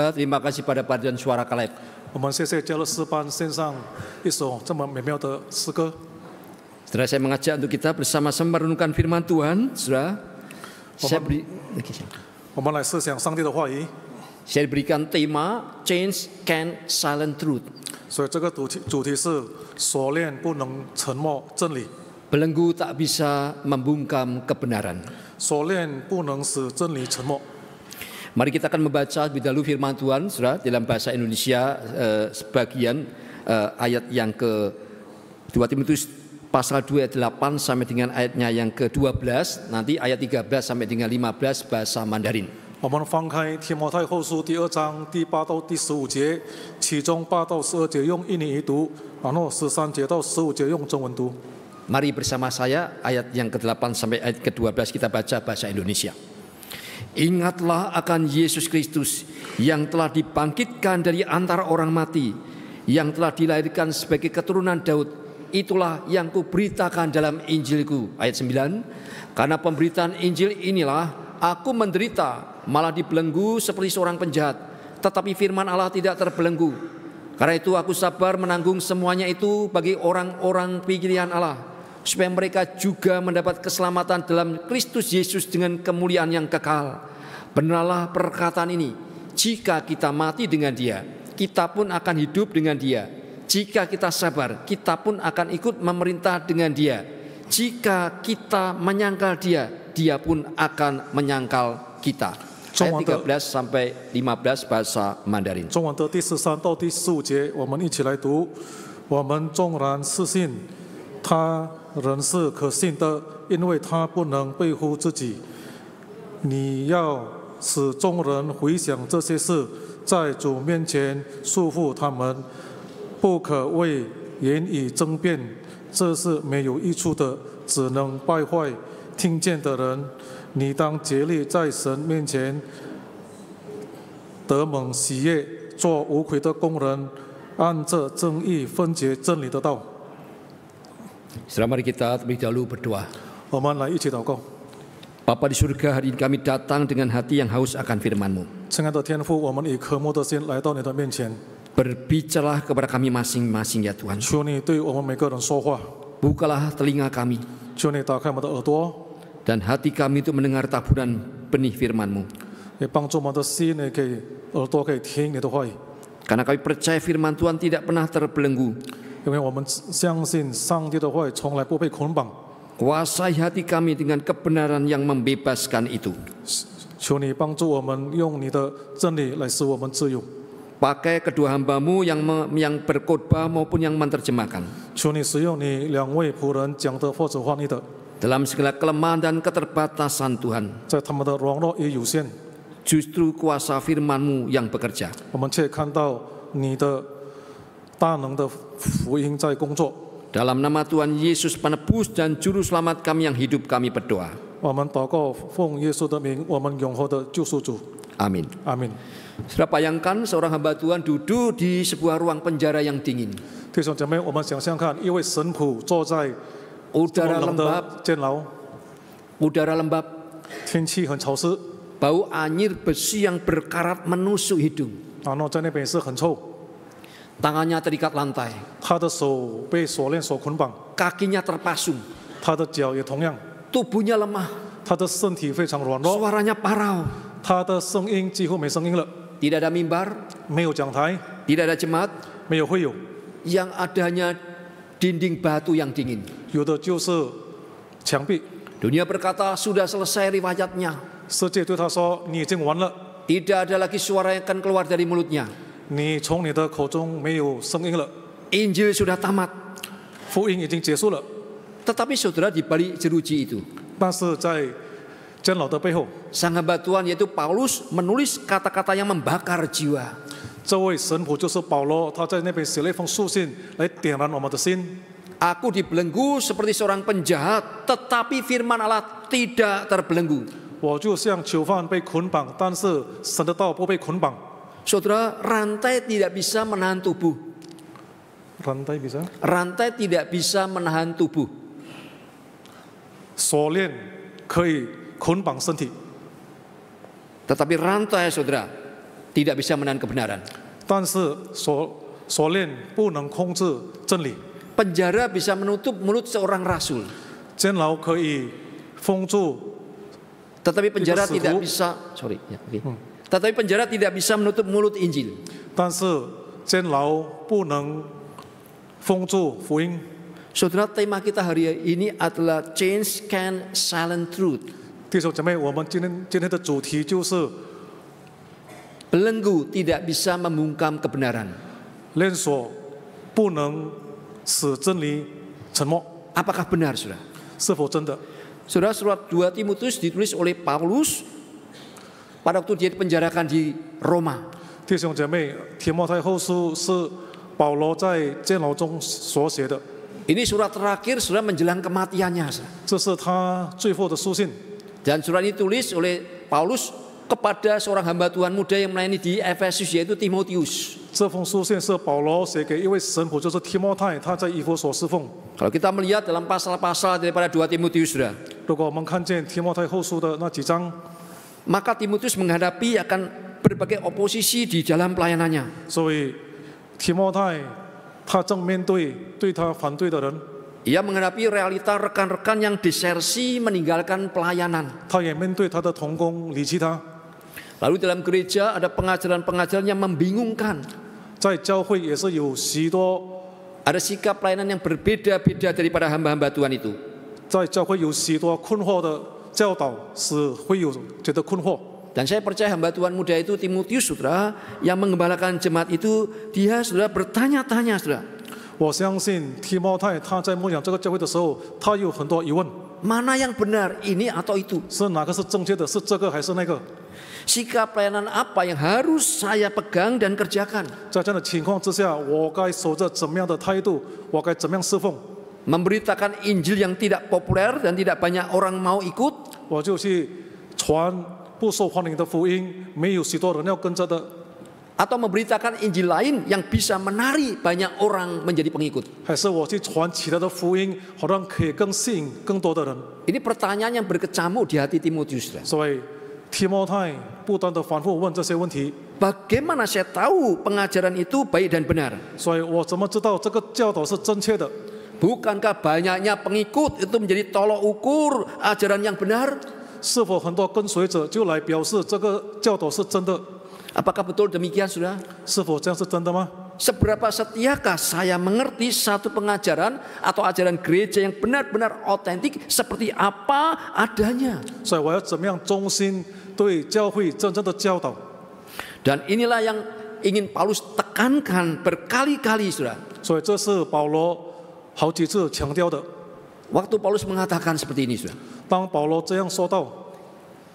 Saudara, terima kasih pada paduan suara Caleb. 我们谢谢加勒斯班献上一首这么美妙的诗歌。 Saudara, saya mengajak untuk kita bersama-sama merenungkan firman Tuhan. Saudara,我们来思想上帝的话语。 saya diberikan tema Change Can Silent Truth. 所以这个主题是锁链不能沉默真理。 Belenggu tak bisa membungkam kebenaran. 锁链不能使真理沉默。 Mari kita akan membaca lebih dahulu firman Tuhan, saudara, dalam bahasa Indonesia sebagian ayat yang ke 2 Timotius pasal 2 ayat 8 sampai dengan ayatnya yang ke-12, nanti ayat 13 sampai dengan 15 bahasa Mandarin. 我们翻开提摩太后书第2章第8到第15节，其中8到12节用印尼语读，然后13节到15节用中文读。 Mari bersama saya ayat yang ke-8 sampai ayat ke-12 kita baca bahasa Indonesia. Ingatlah akan Yesus Kristus yang telah dibangkitkan dari antara orang mati, yang telah dilahirkan sebagai keturunan Daud. Itulah yang kuberitakan dalam Injilku. Ayat 9. Karena pemberitaan Injil inilah aku menderita, malah dibelenggu seperti seorang penjahat. Tetapi firman Allah tidak terbelenggu. Karena itu aku sabar menanggung semuanya itu bagi orang-orang pilihan Allah, supaya mereka juga mendapat keselamatan dalam Kristus Yesus dengan kemuliaan yang kekal. Benarlah perkataan ini, jika kita mati dengan Dia, kita pun akan hidup dengan Dia. Jika kita sabar, kita pun akan ikut memerintah dengan Dia. Jika kita menyangkal Dia, Dia pun akan menyangkal kita. Ayat 13 sampai 15 bahasa Mandarin. 中文的第13到第15节，我们一起来读。我们纵然是信，他仍是可信的，因为他不能背负自己。你要使众人回想这些事，在主面前束缚他们，不可为言语争辩，这是没有益处的，只能败坏听见的人。你当竭力在神面前得蒙喜悦，做无愧的工人，按着正义分解真理的道。 Saudara, mari kita terlebih dahulu berdoa. 我们来一起祷告。 Bapa di surga, hari ini kami datang dengan hati yang haus akan firman-Mu. 亲爱的天父，我们以渴慕的心来到你的面前， Berbicaralah kepada kami masing-masing ya Tuhan. 求你对我们每个人说话， Bukalah telinga kami 求你打开我们的耳朵， dan hati kami untuk mendengar taburan benih firman-Mu. 也帮助我们的心呢，可以耳朵可以听你的话语， Karena kami percaya firman Tuhan tidak pernah terbelenggu. 因为我们相信上帝的话语从来不被捆绑。 Kuasai hati kami dengan kebenaran yang membebaskan itu. 求你帮助我们用你的真理来使我们自由。 Pakai kedua hamba-Mu yang berkhotbah maupun yang menerjemahkan. 求你使用你两位仆人讲的或者翻译的， Dalam segala kelemahan dan keterbatasan Tuhan, 在他们的软弱也有限， justru kuasa firman-Mu yang bekerja. 我们却看到你的大能的福音在工作。 Dalam nama Tuhan Yesus penebus dan juru selamat kami yang hidup kami berdoa. 我们祷告，奉耶稣的名，我们永恒的救赎主， Amin. 阿门。 Sudah bayangkan seorang hamba Tuhan duduk di sebuah ruang penjara yang dingin. 弟兄姐妹，我们想象看，一位神仆坐在这么 Udara 冷 lembab, 的监牢， udara lembab, 天气很潮湿， bau anyir besi yang berkarat menusuk hidung. 然后在那边是很臭， Tangannya terikat lantai, 他的手被锁链所捆绑， kakinya terpasung, 他的脚也同样， tubuhnya lemah, 他的身体非常软弱， suaranya parau. 他的声音几乎没声音了， Tidak ada mimbar, 没有讲台， tidak ada jemaat, 没有会友， yang ada hanya dinding batu yang dingin. 有的就是墙壁。 Dunia berkata sudah selesai riwayatnya. 世界对他说：“你已经完了， Tidak ada lagi suara yang akan keluar dari mulutnya. 你从你的口中没有声音了， Injil sudah tamat. 福音已经结束了。” Tetapi saudara, di balik jeruji itu, 但是在监牢的背后， sang hamba Tuhan yaitu Paulus menulis kata-kata yang membakar jiwa. 这位神仆就是保罗，他在那边写了一封书信来点燃我们的心。 Aku dibelenggu seperti seorang penjahat, tetapi firman Allah tidak terbelenggu. 我就像囚犯被捆绑，但是神的道不被捆绑。 Saudara, rantai tidak bisa menahan tubuh. rantai bisa? Rantai tidak bisa menahan tubuh. 锁链可以捆绑身体， Tetapi rantai, saudara, tidak bisa menahan kebenaran. 但是锁链不能控制真理。 Penjara bisa menutup mulut seorang rasul, 监牢可以封住， tetapi penjara Itu tidak suhu. bisa, tetapi penjara tidak bisa menutup mulut Injil. 但是监牢不能封住福音。 Saudara, tema kita hari ini adalah Chains Can Silent Truth. 弟兄姐妹，我们今天的主题就是 Belenggu tidak bisa membungkam kebenaran. 链锁不能使真理沉默， Apakah benar, saudara? 是否真的？ Saudara, surat 2 Timotius ditulis oleh Paulus pada waktu dia dipenjarakan di Roma. 弟兄姐妹，提摩太后书是保罗在监牢中所写的， Ini surat terakhir saudara menjelang kematiannya, saudara. 这是他最后的书信。 Dan surat ini ditulis oleh Paulus kepada seorang hamba Tuhan muda yang melayani di Efesus, yaitu Timotius. 这封书信是保罗写给一位神仆，就是提摩太，他在以弗所侍奉。 Kalau kita melihat dalam pasal-pasal daripada 2 Timotius, saudara, 如果我们看见提摩太后书的那几章， maka Timotius menghadapi akan berbagai oposisi di dalam pelayanannya. 所以提摩太他正面对对他反对的人， Ia menghadapi realita rekan-rekan yang desersi meninggalkan pelayanan. 他也面对他的同工离弃他。 Lalu dalam gereja ada pengajaran-pengajaran yang membingungkan. 在教会也是有许多， Ada sikap pelayanan yang berbeda-beda daripada hamba-hamba Tuhan itu. 在教会有许多困惑的教导，是会有觉得困惑。 Dan saya percaya hamba Tuhan muda itu Timotius, saudara, yang mengembalakan jemaat itu, dia saudara bertanya-tanya, saudara. 我相信提摩太他在牧养这个教会的时候，他有很多疑问： Mana yang benar, ini atau itu? 是哪个是正确的？是这个还是那个？ Sikap pelayanan apa yang harus saya pegang dan kerjakan? 在这样的情况之下，我该守着怎么样的态度？我该怎么样侍奉？ Memberitakan Injil yang tidak populer dan tidak banyak orang mau ikut, 我就去传不受欢迎的福音，没有许多人要跟着的， atau memberitakan Injil lain yang bisa menarik banyak orang menjadi pengikut? 还是我去传其他的福音，好让可以更吸引更多的人？ Ini pertanyaan yang berkecamuk di hati Timotius. 所以提摩太不断的反复问这些问题。 Bagaimana saya tahu pengajaran itu baik dan benar? 所以我怎么知道这个教导是正确的？ Bukankah banyaknya pengikut itu menjadi tolok ukur ajaran yang benar? 是否很多跟随者就来表示这个教导是真的？ Apakah betul demikian, saudara? 是否这样是真的吗？ Seberapa setiakah saya mengerti satu pengajaran atau ajaran gereja yang benar-benar otentik seperti apa adanya? 所以我要怎么样忠心对教会真正的教导？ Dan inilah yang ingin Paulus tekankan berkali-kali, saudara. 所以这是保罗好几次强调的。 Waktu Paulus mengatakan seperti ini, saudara. 当保罗这样说到，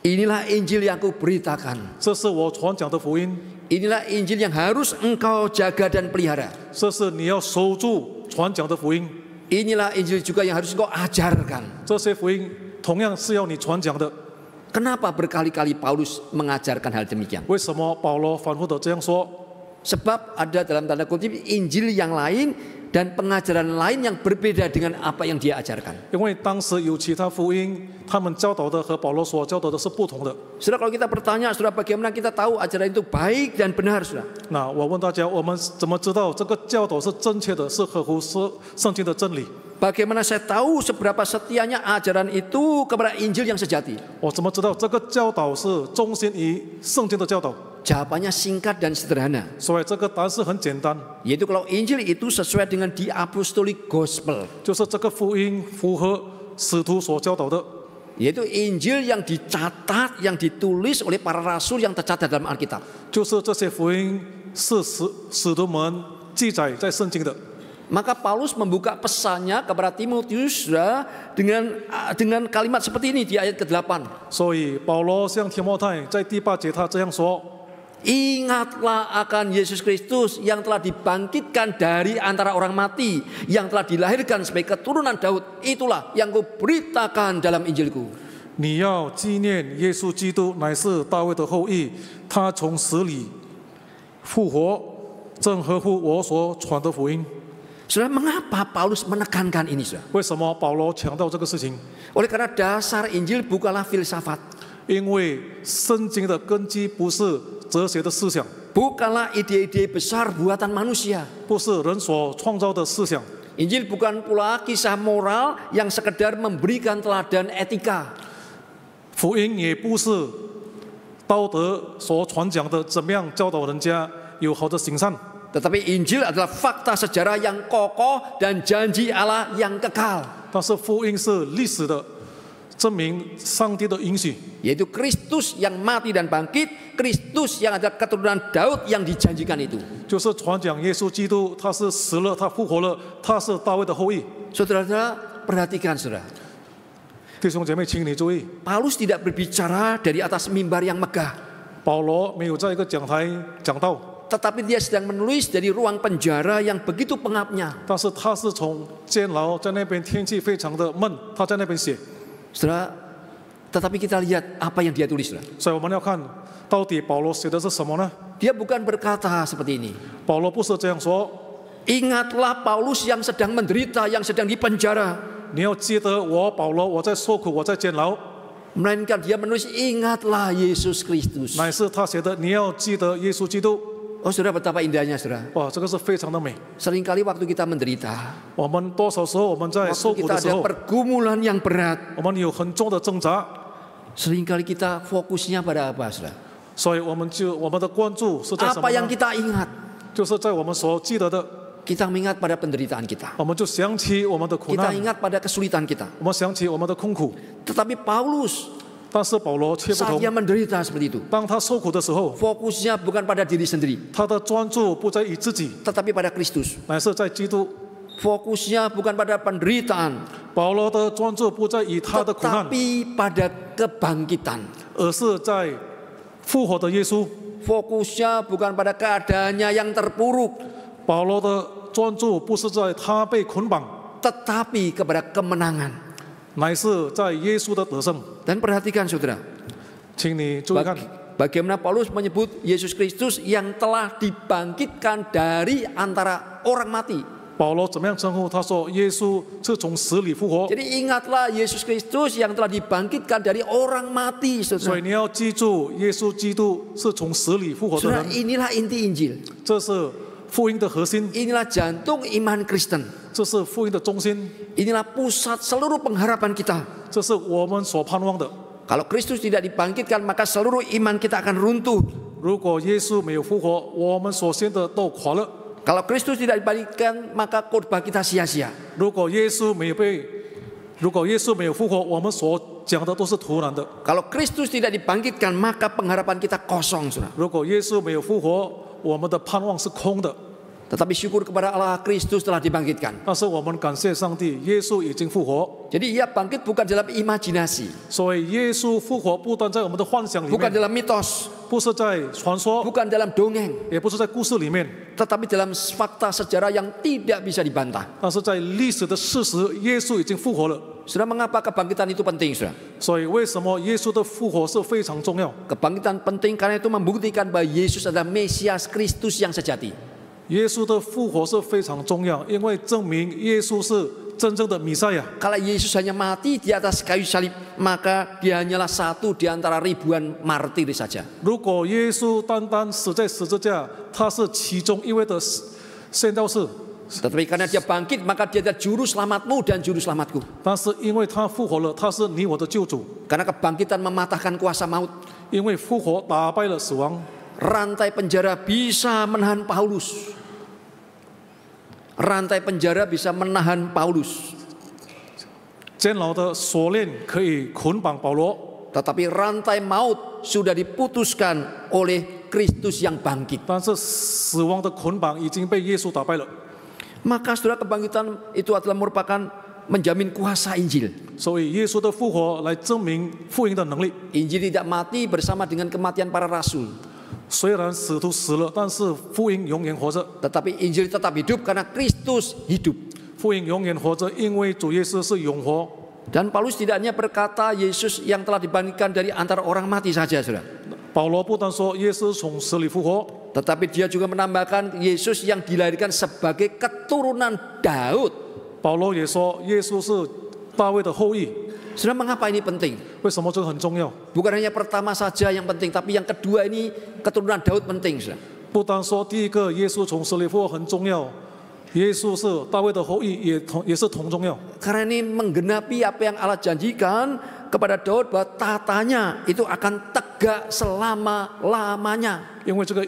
Inilah Injil yang kupberitakan. 这是我传讲的福音， Inilah Injil yang harus engkau jaga dan pelihara. 这是你要守住传讲的福音。 Inilah Injil juga yang harus engkau ajarkan. 这些福音同样是要你传讲的。 Kenapa berkali-kali Paulus mengajarkan hal demikian? 为什么保罗反复的这样说？ Sebab ada dalam tanda kutip Injil yang lain dan pengajaran lain yang berbeda dengan apa yang dia ajarkan. 因为当时有其他福音，他们教导的和保罗所教导的是不同的。 Saudara, kalau kita bertanya, saudara, bagaimana kita tahu ajaran itu baik dan benar, saudara? 那我问大家，我们怎么知道这个教导是正确的，是合乎圣经的真理？ Bagaimana saya tahu seberapa setianya ajaran itu kepada Injil yang sejati? 我怎么知道这个教导是忠心于圣经的教导？ Jawabannya singkat dan sederhana, 所以这个答案是很简单， yaitu kalau Injil itu sesuai dengan the apostolic gospel, 就是这个福音符合使徒所教导的， yaitu Injil yang dicatat, yang ditulis oleh para rasul yang tercatat dalam Alkitab. 就是这些福音是使徒们记载在圣经的。 Maka Paulus membuka pesannya kepada Timotius dengan kalimat seperti ini di ayat ke-8. 所以保罗向提摩太在第8节他这样说： Ingatlah akan Yesus Kristus yang telah dibangkitkan dari antara orang mati, yang telah dilahirkan sebagai keturunan Daud. Itulah yang kuberitakan dalam Injilku. 你要纪念耶稣基督乃是大卫的后裔，他从死里复活，正合乎我所传的福音。 Saudara, mengapa Paulus menekankan ini, saudara? 为什么保罗强调这个事情？ Oleh karena dasar Injil bukanlah filsafat. 因为圣经的根基不是哲学的思想， bukanlah ide-ide besar buatan manusia. 不是人所创造的思想。 Injil bukan pula kisah moral yang sekedar memberikan teladan etika. 福音也不是道德所传讲的，怎么样教导人家有好的行善。 Tetapi Injil adalah fakta sejarah yang kokoh dan janji Allah yang kekal. 但是福音是历史的，证明上帝的允许， Yaitu Kristus yang mati dan bangkit, Kristus yang ada keturunan Daud yang dijanjikan itu. 就是传讲耶稣基督，他是死了，他复活了，他是大卫的后裔。 Saudara-saudara, perhatikan saudara. 弟兄姐妹，请你注意， Paulus tidak berbicara dari atas mimbar yang megah. 保罗没有在一个讲台讲道， Tetapi dia sedang menulis dari ruang penjara yang begitu pengapnya. 但是他是从监牢，在那边天气非常的闷，他在那边写。 Saudara, tetapi kita lihat apa yang dia tulis. Saudara. 所以我们要看到底保罗写的是什么呢？ Dia bukan berkata seperti ini. 保罗不是这样说， Ingatlah Paulus yang sedang menderita, yang sedang dipenjara. 你要记得我保罗，我在受苦，我在监牢。 Melainkan dia menulis ingatlah Yesus Kristus. 乃是他写的，你要记得耶稣基督。 Oh saudara, betapa indahnya saudara. 哇，这个是非常的美。 Seringkali waktu kita menderita, 我们多少时候我们在受 waktu 苦 kita 的时 ada 候， pergumulan yang berat, 我们有很重的挣扎， seringkali kita fokusnya pada apa saudara? 所以我们的关注是在什 Apa 么 yang 呢？ kita ingat? 就是在我们所记得的， Kita mengingat pada penderitaan kita. 我们就想起我们的苦 Kita 难， ingat pada kesulitan kita. 我们想起我们的痛苦。 Tetapi Paulus 但是保罗却不 saat 同， dia menderita seperti itu, 当他受苦的时候， fokusnya bukan pada diri sendiri, 他的专注不在于自己， tetapi pada Kristus. 乃是在基督。 Fokusnya bukan pada penderitaan, 保罗的专注不在于他的苦难， tetapi pada kebangkitan. 而是在复活的耶稣。 Fokusnya bukan pada keadaannya yang terpuruk, 保罗的专注不是在他被捆绑， tetapi kepada kemenangan. 乃是在耶稣的得胜。 Dan perhatikan saudara, 请你注意看， bagaimana Paulus menyebut Yesus Kristus yang telah dibangkitkan dari antara orang mati. 保罗怎么样称呼？他说耶稣是从死里复活。 Jadi ingatlah Yesus Kristus yang telah dibangkitkan dari orang mati, 所 saudara. 以你要记住，耶稣基督是从死里复活的 Saudara, 人， inilah inti Injil. 这是福音的核心， Inilah jantung iman Kristen. 这是福音的中心， Inilah pusat seluruh pengharapan kita. 这是我们所盼望的。 Kalau Kristus tidak dibangkitkan, maka seluruh iman kita akan runtuh. 如果耶稣没有复活，我们所信的都垮了。 Kalau Kristus tidak dibangkitkan, maka khotbah kita sia-sia. 如果耶稣没有复活，我们所讲的都是徒然的。 Kalau Kristus tidak dibangkitkan, maka pengharapan kita kosong, saudara. 如果耶稣没有复活，我们的盼望是空的。 Tetapi syukur kepada Allah, Kristus telah dibangkitkan. 但是我们感谢上帝，耶稣已经复活。 Jadi ia bangkit bukan dalam imajinasi, 所以耶稣复活不单在我们的幻想里 bukan 面， dalam mitos, 不是在传说， bukan dalam dongeng, 也不是在故事里面， tetapi dalam fakta sejarah yang tidak bisa dibantah. 但是在历史的事实，耶稣已经复活了。 Saudara, mengapa kebangkitan itu penting, saudara? 所以为什么耶稣的复活是非常重要？ Kebangkitan penting karena itu membuktikan bahwa Yesus adalah Mesias Kristus yang sejati. 耶稣的复活是非常重要，因为证明耶稣是真正的弥赛亚。 Kalau Yesus hanya mati di atas kayu salib, maka dia hanyalah satu di antara ribuan martir saja. 如果耶稣单单死在十字架，他是其中一位的宣教士。 Tetapi karena dia bangkit, maka dia adalah juru selamatmu dan juru selamatku. 但是因为他复活了，他是你我的救主。 Karena kebangkitan mematahkan kuasa maut. 因为复活打败了死亡， Rantai penjara bisa menahan Paulus. Rantai penjara bisa menahan Paulus. 监牢的锁链可以捆绑保罗， Tetapi rantai maut sudah diputuskan oleh Kristus yang bangkit. 但是死亡的捆绑已经被耶稣打败了。 Maka saudara, kebangkitan itu adalah merupakan menjamin kuasa Injil. 所以耶稣的复活来证明福音的能力。 Injil tidak mati bersama dengan kematian para rasul. 虽然使徒死了，但是福音永远活着。 Tetapi Injil tetap hidup karena Kristus hidup. 福音永远活着，因为主耶稣是永活。 Dan Paulus tidak hanya berkata Yesus yang telah dibangkitkan dari antara orang mati saja, saudara. 保罗不单说耶稣从死里复活， Tetapi dia juga menambahkan Yesus yang dilahirkan sebagai keturunan Daud. 保罗也说耶稣是大卫的后裔。Saudara, mengapa ini penting? 为什么这个很重要？ Bukan hanya pertama saja yang penting, tapi yang kedua ini keturunan Daud penting, saudara. 不单说第一个耶稣从死里复活很重要，耶稣是大卫的后裔也是同重要。 Karena ini menggenapi apa yang Allah janjikan kepada Daud bahwa tatanya itu akan tegak selama-lamanya. 因为这个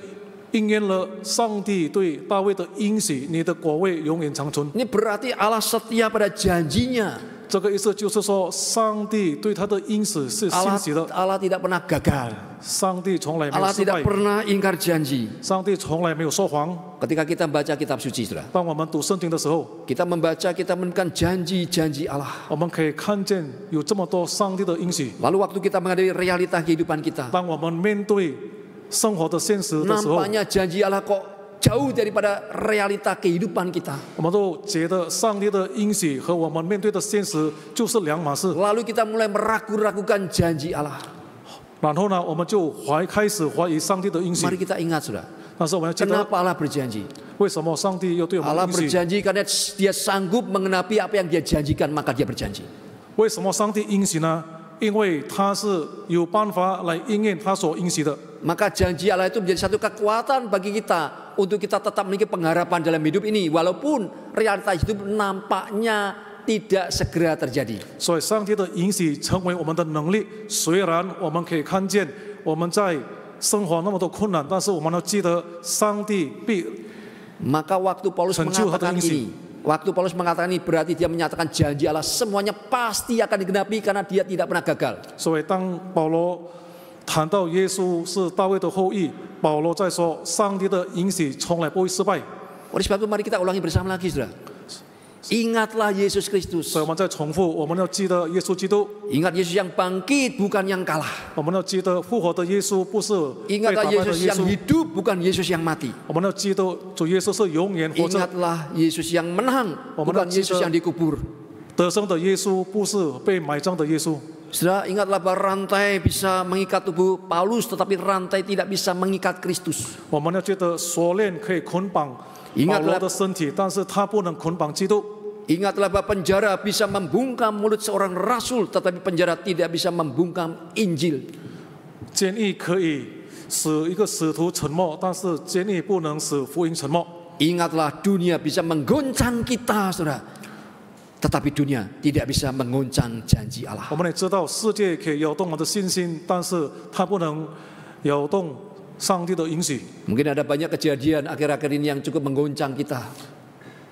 应验了上帝对大卫的应许，你的国位永远长存。 Ini berarti Allah setia pada janjinya. 这个意思就是说，上帝对他的应许是信实的， Allah tidak pernah gagal. 上帝从来没有 Allah 失 tidak 败， pernah ingkar janji. 上帝从来没有说谎。 Ketika kita membaca kitab suci, saudara, 当我们读圣经的时候， kita membaca, kita menemukan janji-janji Allah. 我们可以看见有这么多上帝的应许。 Lalu waktu kita menghadapi realita kehidupan kita, 当我们面对生活的现实的时候， nampaknya janji Allah kok jauh daripada realita kehidupan kita. 我们都觉得上帝的应许和我们面对的现实就是两码事。 Lalu kita mulai meragu-ragukan janji Allah. 然后呢，我们就开始怀疑上帝的应许。 Mari kita ingat, saudara, 但是我们要记得， kenapa Allah berjanji? 为什么上帝要对我们 Allah 应许？ berjanji karena dia sanggup mengenapi apa yang dia janjikan, maka dia berjanji. 为什么上帝应许呢？因为他是有办法来应验他所应许的。 Maka janji Allah itu menjadi satu kekuatan bagi kita untuk kita tetap memiliki pengharapan dalam hidup ini, walaupun realitas hidup nampaknya tidak segera terjadi. 所以，上帝的应许成为我们的能力。虽然我们可以看见我们在生活那么多困难，但是我们要记得，上帝必 Maka waktu Paulus mengatakan ini, waktu Paulus mengatakan ini berarti dia menyatakan janji Allah semuanya pasti akan digenapi karena dia tidak pernah gagal. 所以，当保罗谈到耶稣是大卫的后裔，保罗在说，上帝的应许从来不会失败。 Oleh sebab itu mari kita ulangi bersama lagi, saudara. Ingatlah Yesus Kristus. 所以，我们再重复，我们要记得耶稣基督， Ingat Yesus yang bangkit bukan yang kalah. 我们要记得复活的耶稣不是被打 Ingatlah 败的 Yesus 耶 yang 稣， hidup bukan Yesus yang mati. 我们要记得主耶稣是永远活着， Ingatlah Yesus yang menang bukan Yesus yang dikubur. 得胜的耶稣不是被埋葬的耶稣。 Saudara, ingatlah bahwa rantai bisa mengikat tubuh Paulus, tetapi rantai tidak bisa mengikat Kristus. 我们要记得锁链可以捆绑保罗的身体，但是他不能捆绑基督。 Ingatlah bahwa penjara bisa membungkam mulut seorang rasul, tetapi penjara tidak bisa membungkam Injil. 监狱可以使一个使徒沉默，但是监狱不能使福音沉默。 Ingatlah dunia bisa menggoncang kita, saudara. Tetapi dunia tidak bisa menggoncang janji Allah. 我们也知道世界可以摇动我们的信心，但是它不能摇动上帝的应许。 Mungkin ada banyak kejadian akhir-akhir ini yang cukup menggoncang kita.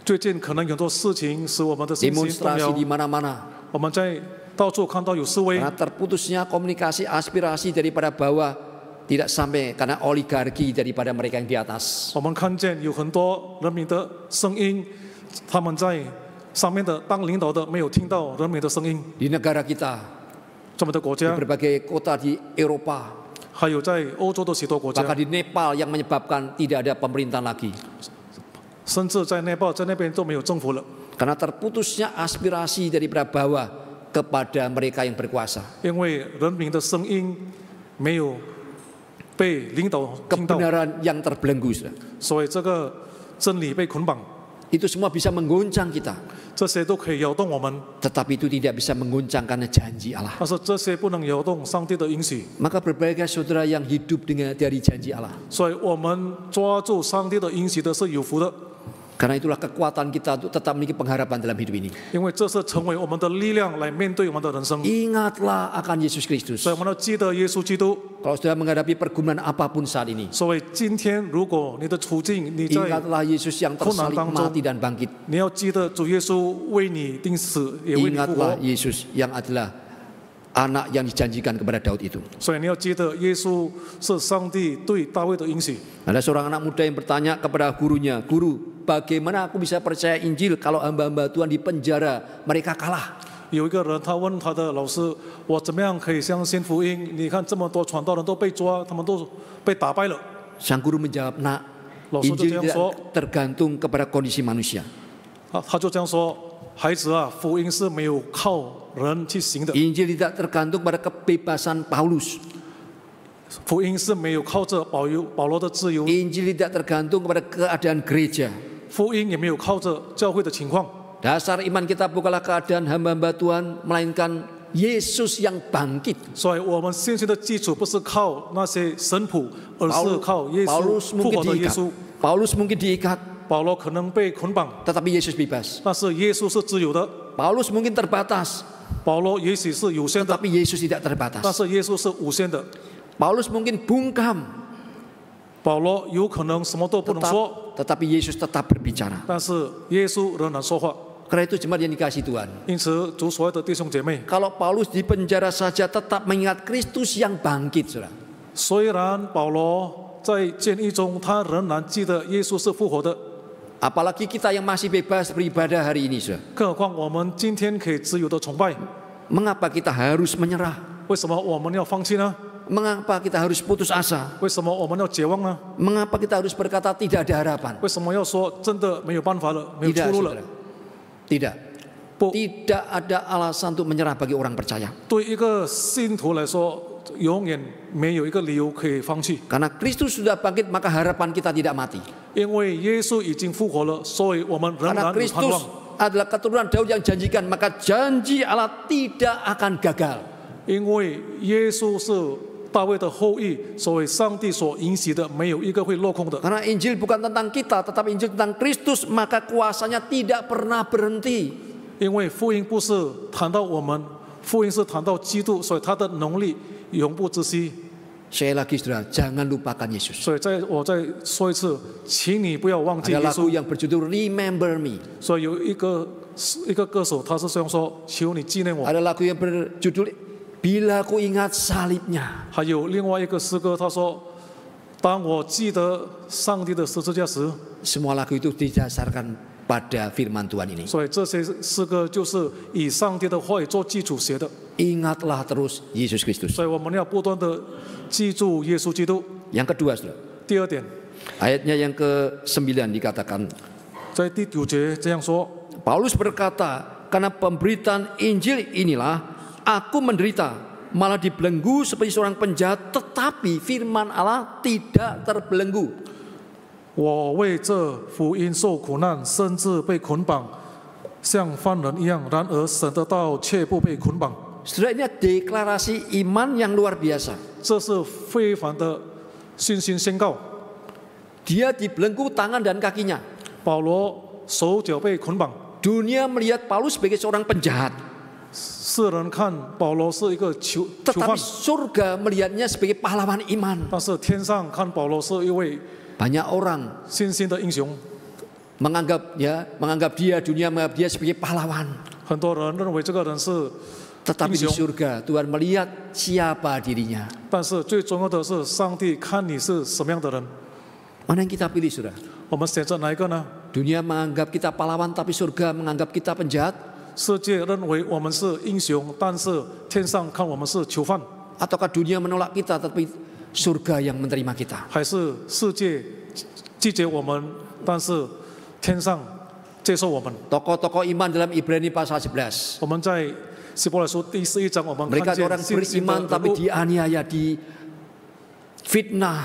最近可能很多事情使我们的信心动 Demonstrasi 摇 di，mana-mana. 我们在到处看到有示威， Karena terputusnya komunikasi aspirasi daripada bawah tidak sampai karena oligarki daripada mereka yang di atas. 我们看见有很多人民的声音，他们在上面的当领导的没有听到人民的声音。 Di negara kita, 这么的国 di 家， berbagai kota di Eropa, 还有在欧洲的许多国家， bahkan di Nepal yang menyebabkan tidak ada pemerintahan lagi. 甚至在内报在那边都没有政府了， Karena terputusnya aspirasi daripada bawah kepada mereka yang berkuasa. 因为人民的声音没有被领导听到， Kebenaran yang terbelenggu, saudara. 所以这个真理被捆绑， Itu semua bisa menggoncang kita. 这些都可以摇动我们， Tetapi itu tidak bisa menggoncangkan janji Allah. 但是这些不能摇动上帝的应许。 Maka berbagai saudara yang hidup dengan dari janji Allah. 所以我们抓住上帝的应许的是有福的， Karena itulah kekuatan kita untuk tetap memiliki pengharapan dalam hidup ini. 因为这是成为我们的力量来面对我们的人生。 Ingatlah akan Yesus Kristus. 所以我们要记得耶稣基督。 Kalau sudah menghadapi pergumulan apapun saat ini, 所以今天如果你的处境你在， ingatlah Yesus yang tersalib mati dan bangkit. 你要记得主耶稣为你钉死，也为你复 Ingatlah 活。 Yesus yang adalah anak yang dijanjikan kepada Daud itu. 所以你要记得耶稣是上帝对大卫的应许。 Ada seorang anak muda yang bertanya kepada gurunya, "Guru, bagaimana aku bisa percaya Injil kalau hamba-hamba Tuhan di penjara mereka kalah?" 有一个人他问他的老师：“我怎么样可以相信福音？你看这么多传道人都被抓，他们都被打败了。 Sang guru menjawab, "Nak, 老师就 Injil 这样 tidak 说， tergantung kepada kondisi manusia. 他就这样说：孩子啊，福音是没有靠人去行的， Injil tidak tergantung pada kebebasan Paulus. 福音是没有靠着保罗的自由， Injil tidak tergantung kepada keadaan gereja. 福音也没有靠着教会的情况。 Dasar iman kita bukanlah keadaan hamba-hamba Tuhan, melainkan Yesus yang bangkit. 所以我们信心的基础不是靠那些神谱，而是靠耶稣 Paulus 复 mungkin 活的耶 diikat. 稣。 Paulus mungkin diikat, 保罗可能被捆绑， tetapi Yesus bebas. 但是耶稣是自由的。 Paulus mungkin terbatas, 保罗也许是有限的， tetapi Yesus tidak 但 terbatas. 是耶稣是无限的。 Paulus mungkin bungkam, 保罗有可能什么都不能说， tetapi Yesus tetap berbicara. 但是耶稣仍然说话。 Karena itu jemaat yang dikasihi Tuhan, 因此，主所爱的弟兄姐妹， kalau Paulus di penjara saja tetap mengingat Kristus yang bangkit, saudara. 虽然保罗在监狱中，他仍然记得耶稣是复活的。 Apalagi kita yang masih bebas beribadah hari ini, saudara. 更何况我们今天可以自由的崇拜， Mengapa kita harus menyerah? 为什么我们要放弃呢？ Mengapa kita harus putus asa? 为什么我们要绝望呢？ Mengapa kita harus berkata tidak ada harapan? 为什么要说真的没有办法了，没有 Tidak, 出路了？ saudara. Tidak. 不， Tidak ada alasan untuk menyerah bagi orang percaya. 对一个信徒来说，永远没有一个理由可以放弃， Karena Kristus sudah bangkit, maka harapan kita tidak mati. 因为耶稣已经复活了，所以我们仍 Karena 然有盼 Kristus 望。 adalah keturunan Daud yang janjikan, maka janji Allah tidak akan gagal. 因为耶稣是大卫的后裔，所以上帝所允许的没有一个会落空的。 Karena Injil bukan tentang kita, tetapi Injil tentang Kristus, maka kuasanya tidak pernah berhenti. 因为福音不是谈到我们，福音是谈到基督，所以他的能力永不止息。 Sekali lagi saudara, jangan lupakan Yesus. 所以我再说一次，请你不要忘记 Ada 耶 lagu 稣。 yang berjudul Remember Me. 所以有一个歌手，他是这样说：求你纪念我。 Ada lagu yang berjudul Bila Ku Ingat Salibnya. 还有另外一个诗歌，他说：当我记得上帝的十字架时。 Semua lagu itu didasarkan pada firman Tuhan ini. 所以这些诗歌就是以上帝的话语做基础写的。 Ingatlah terus Yesus Kristus. 所以我们要不断的记住耶稣基督。 Yang kedua, saudara, 第二点， ayatnya yang ke-9 dikatakan, 在第9节这样说。 Paulus berkata, karena pemberitaan Injil inilah aku menderita, malah dibelenggu seperti seorang penjahat, tetapi firman Allah tidak terbelenggu. 我为这福音受苦难，甚至被捆绑，像犯人一样。然而神的道却不被捆绑。 Saudara, ini deklarasi iman yang luar biasa. 这是非凡的信心宣告。 Dia dibelenggu tangan dan kakinya. 保罗手脚被捆绑， Dunia melihat Paulus sebagai seorang penjahat, 世人看保罗是一个囚犯 tetapi，surga melihatnya sebagai pahlawan iman. 但是天上看保罗是一位 Banyak orang 信心的英雄。 menganggap dia, dunia menganggap dia sebagai pahlawan. 很多人认为这个人是 Tetapi di surga Tuhan melihat siapa dirinya. 但是最重要的是，上帝看你是什么样的人。 Mana yang kita pilih, saudara? 我们选择哪一个呢？ Dunia menganggap kita pahlawan, tapi surga menganggap kita penjahat. 世界认为我们是英雄，但是天上看我们是囚犯。 Ataukah dunia menolak kita, tapi surga yang menerima kita? 还是世界拒绝我们，但是天上接受我们？ Tokoh-tokoh iman dalam Ibrani pasal 11. 我们在希伯来书第11章，我们 Mereka 看见 orang 信心的 beriman 人 tapi 物， dianiaya, difitnah,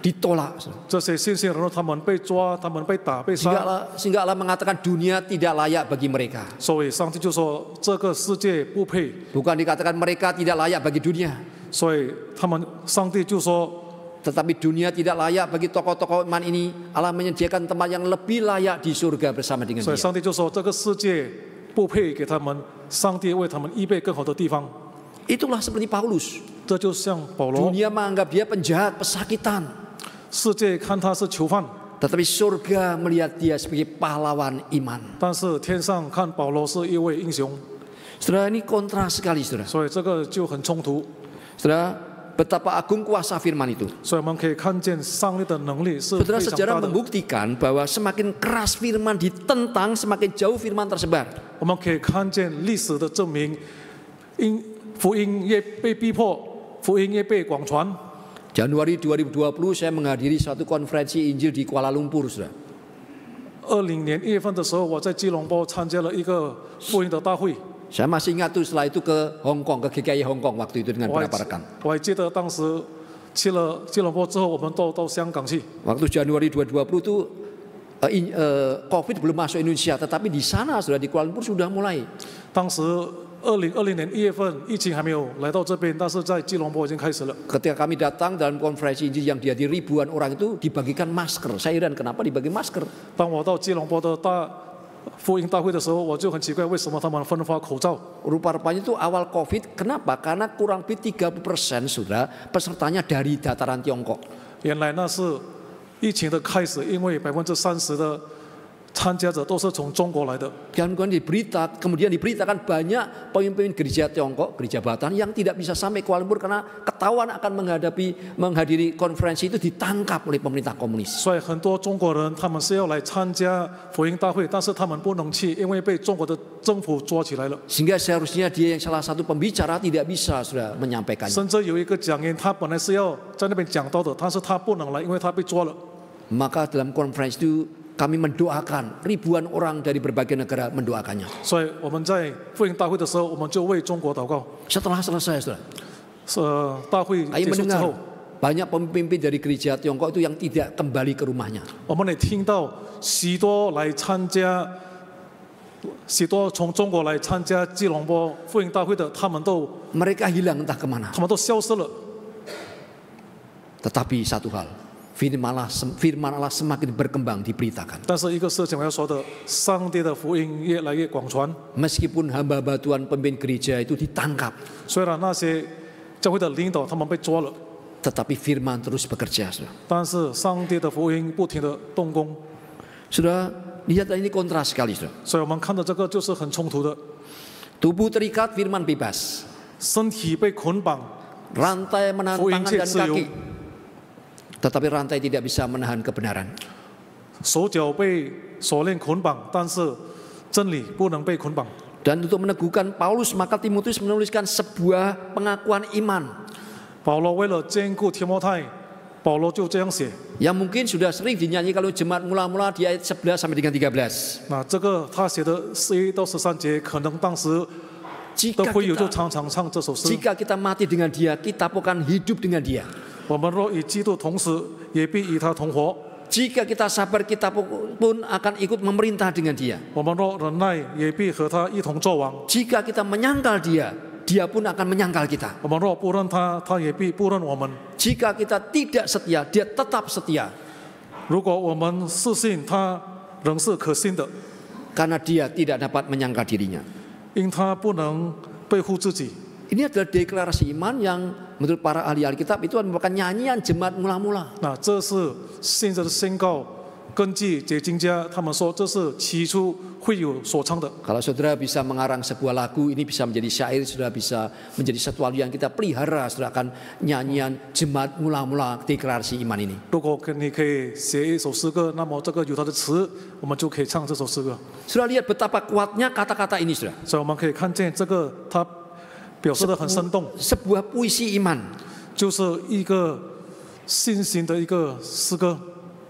ditolak. 这些信心人物，他们被抓，他们被打，被杀。 Sehingga Allah mengatakan dunia tidak layak bagi mereka. 所以上帝就说，这个世界不配。 Bukan dikatakan mereka tidak layak bagi dunia, 所以上帝就说， tetapi dunia tidak layak bagi tokoh-tokoh iman ini. Allah menyediakan tempat yang lebih layak di surga bersama dengan 所以 dia. 上帝就说，这个世界不配给他们，上帝为他们预备更好的地方。 Itulah seperti Paulus. 这就像保罗， Dunia menganggap dia penjahat, pesakitan. 世界看他是囚犯， Tetapi surga melihat dia sebagai pahlawan iman. 但是天上看保罗是一位英雄， Saudara, ini kontras sekali, saudara. 所以这个就很冲突。 Saudara, betapa agung kuasa firman itu. 所以我们可以看见上帝的能力是 Saudara, 非常 sejarah 大的。 membuktikan bahwa semakin keras firman ditentang, semakin jauh firman tersebar. 我们可以看见历史的证明，福音越被逼迫，福音越被广传。 Januari 2020 saya menghadiri suatu konferensi Injil di Kuala Lumpur, saudara. 20年1月份的时候，我在吉隆坡参加了一个福音的大会。 Saya masih ingat tuh setelah itu ke Hong Kong, ke GKI Hong Kong waktu itu dengan 我还 beberapa rekan. 我还记得当时去了吉隆坡之后，我们到香港去。 Waktu Januari 2020 itu COVID belum masuk Indonesia, tetapi di sana sudah di Kuala Lumpur sudah mulai. 当时2020年1月份疫情还没有来到这边，但是在吉隆坡已经开始了。 Ketika kami datang dalam konferensi Injil yang dihadiri ribuan orang itu dibagikan masker. Saya heran kenapa dibagi masker. 当我到吉隆坡的福音大会的时候，我就很奇怪为什么他们分发口罩。 Rupa-rupanya itu awal COVID. Kenapa? Karena kurang lebih 30% sudah pesertanya dari dataran Tiongkok. 原来那是疫情的开始，因为30%的参加者都是从中国来的。 Dan kemudian diberitakan banyak pemimpin gereja Tiongkok, gereja Bataan yang tidak bisa sampai Kuala Lumpur karena ketahuan akan menghadiri konferensi itu ditangkap oleh pemerintah komunis. 所以很多中国人他们是要来参加福音大会，但是他们不能去，因为被中国的政府抓起来了。 Sehingga seharusnya dia yang salah satu pembicara tidak bisa sudah menyampaikannya. 甚至有一个讲员，他本来是要在那边讲道的，但是他不能来，因为他被抓了。 Maka dalam konferensi itu kami mendoakan, ribuan orang dari berbagai negara mendoakannya. 所以我们在福音大会的时候，我们就为中国祷告。 Setelah selesai, saudara, 大会 kami 结束之 mendengar 后， banyak pemimpin dari gereja Tiongkok itu yang tidak kembali ke rumahnya. 我们也听到许多从中国来参加吉隆坡福音大会的，他们都 Mereka hilang entah kemana. 消失了。 Tetapi satu hal, firman Allah semakin berkembang diberitakan. 但是一个事情我要说的，上帝的福音越来越广传。 Meskipun hamba-hamba Tuhan pemimpin gereja itu ditangkap, 虽然那些教会的领导他们被抓了， tetapi firman terus bekerja. Saudara. 但是上帝的福音不停的动工。 Sudah lihat ini kontras sekali, saudara. 所以我们看到这个就是很冲突的， Tubuh terikat, firman bebas. 身体被捆绑， Rantai menahan tangan dan kaki. Tetapi rantai tidak bisa menahan kebenaran. 手脚被锁链捆绑，但是真理不能被捆绑。 Dan untuk meneguhkan Paulus, maka Timotius menuliskan sebuah pengakuan iman. 保罗为了坚固提摩太，保罗就这样写。 Yang mungkin sudah sering dinyanyi kalau jemaat mula-mula di ayat 11 sampai dengan 13. 那这个他写的11到13节，可能当时的会友就常常唱这首诗。 Jika kita mati dengan dia, kita akan hidup dengan dia. 我们若与基督同死，也必与他同活。 Jika kita sabar, kita pun akan ikut memerintah dengan dia. 我们若忍耐，也必和他一同作王。 Jika kita menyangkal dia, dia pun akan menyangkal kita. 我们若不认他，他也必不认我们。 Jika kita tidak setia, dia tetap setia. 如果我们是信他，仍是可信的， Karena dia tidak dapat menyangkal dirinya. 因他不能背负自己。 Ini adalah deklarasi iman yang menurut para ahli Alkitab itu merupakan nyanyian jemaat mula-mula. 那这是现在的宣告，根据解经家他们说，这是起初会友所唱的。 Kalau saudara bisa mengarang sebuah lagu, ini bisa menjadi syair, saudara bisa menjadi sesuatu yang kita pelihara, saudara akan nyanyian jemaat mula-mula deklarasi iman ini. 如果你可以写一首诗歌，那么这个有它的词，我们就可以唱这首诗歌。 Saudara lihat betapa kuatnya kata-kata ini, saudara. 所以我们可以看见这个，它表示的很生动， Sebuah puisi iman, 就是一个信心的一个诗歌，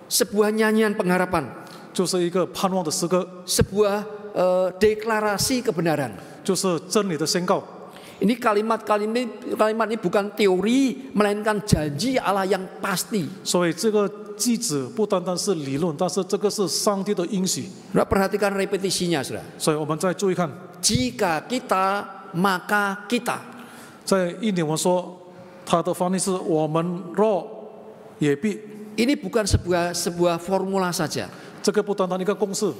sebuah nyanyian pengharapan, 就是一个盼望的诗歌， sebuah deklarasi kebenaran. 就是真理的宣告。 Ini kalimat ini bukan teori, melainkan janji Allah yang pasti. 所以这个句子不单单是理论，但是这个是上帝的应许。 Saudara perhatikan repetisinya, saudara. 所以我们再注意看， Jika kita, maka kita. 在印尼我们说，它的翻译是我们若也必， Ini bukan sebuah formula saja, 这个不单单一个公式，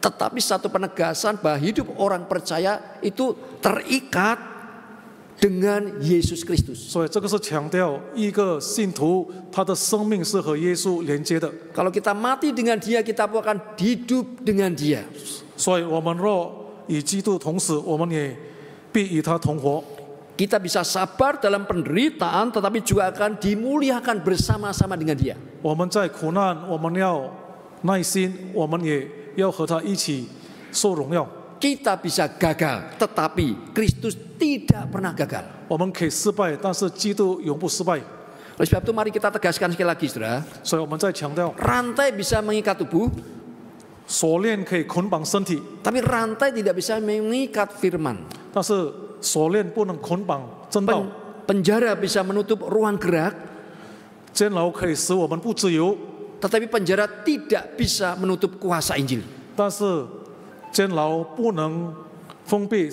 tetapi satu penegasan bahwa hidup orang percaya itu terikat dengan Yesus Kristus. 所以这个是强调一个信徒他的生命是和耶稣连接的。 Kalau kita mati dengan Dia, kita pun akan hidup dengan Dia. 所以我们若与基督同死，我们也必与他同活。 Kita bisa sabar dalam penderitaan, tetapi juga akan dimuliakan bersama-sama dengan Dia. 我们在苦难，我们要耐心，我们也要和他一起受荣耀。 Kita bisa gagal, tetapi Kristus tidak pernah gagal. 我们可以失败，但是基督永不失败。 Oleh sebab itu mari kita tegaskan sekali lagi, saudara. 所以我们再强调， Rantai bisa mengikat tubuh, 锁链可以捆绑身体， tapi rantai tidak bisa mengikat firman. 但是锁链不能捆绑真道。 Penjara bisa menutup ruang gerak, 监牢可以使我们不自由， tetapi penjara tidak bisa menutup kuasa Injil. 但是监牢不能封闭